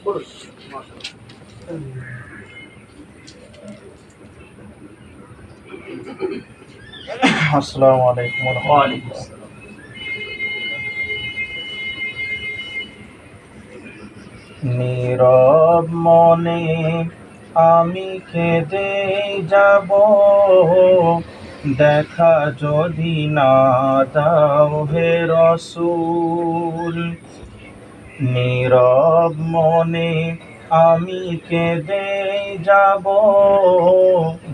আসসালামু আলাইকুম ওয়া ওয়ালাইকুম রাহমাতুল্লাহ। আসসালাম। নীরব মনে আমি কেঁদে যাব, দেখা যদি না দাও হে রসূল। নীরব মনে আমি কেঁদে যাব,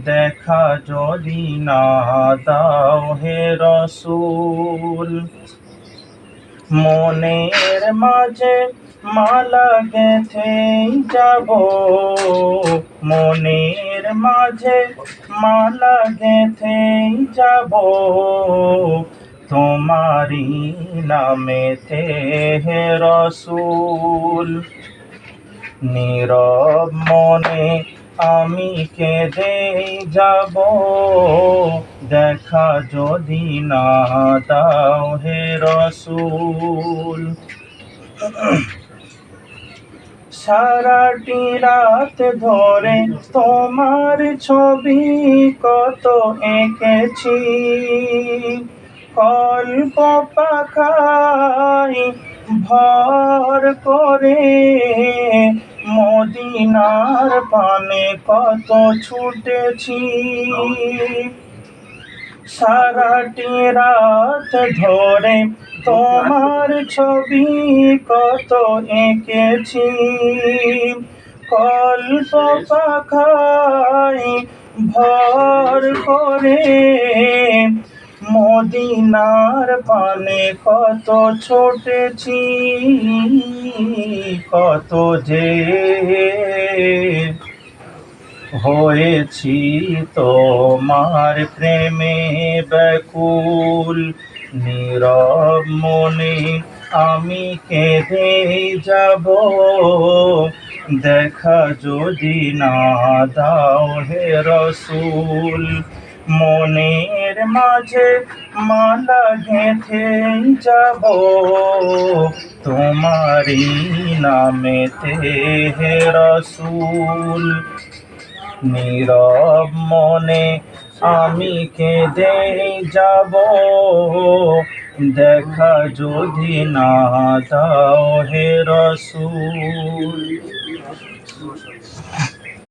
দেখা যদি না দাও হে রসূল। মনের মাঝে মালা গেঁথে যাব, মনের মাঝে মালা গেঁথে যাব, তোমারি নামেতে হে রসূল। নীরব মনে আমি কেঁদে যাব, দেখা যদি না দাও হে রসূল। সারাটি রাত ধরে তোমার ছবি কত এঁকেছি, কল্প পাখায় ভর করে মদিনার পানে কত ছুটেছি। সারাটি রাত ধরে তোমার ছবি কত এঁকেছি, কল্প পাখায় ভর করে মদিনার পানে কত ছুটেছি। কত যে হয়েছি তোমার প্রেমে ব্যাকুল। নীরব মনে আমি কেঁদে যাব, দেখা যদি না দাও হে রসূল। মনের মাঝে মালা গেঁথে যাব, তোমারি নামেতে হে রসূল। নীরব মনে আমি কেঁদে যাব, দেখা যদি না দাও হে রসূল।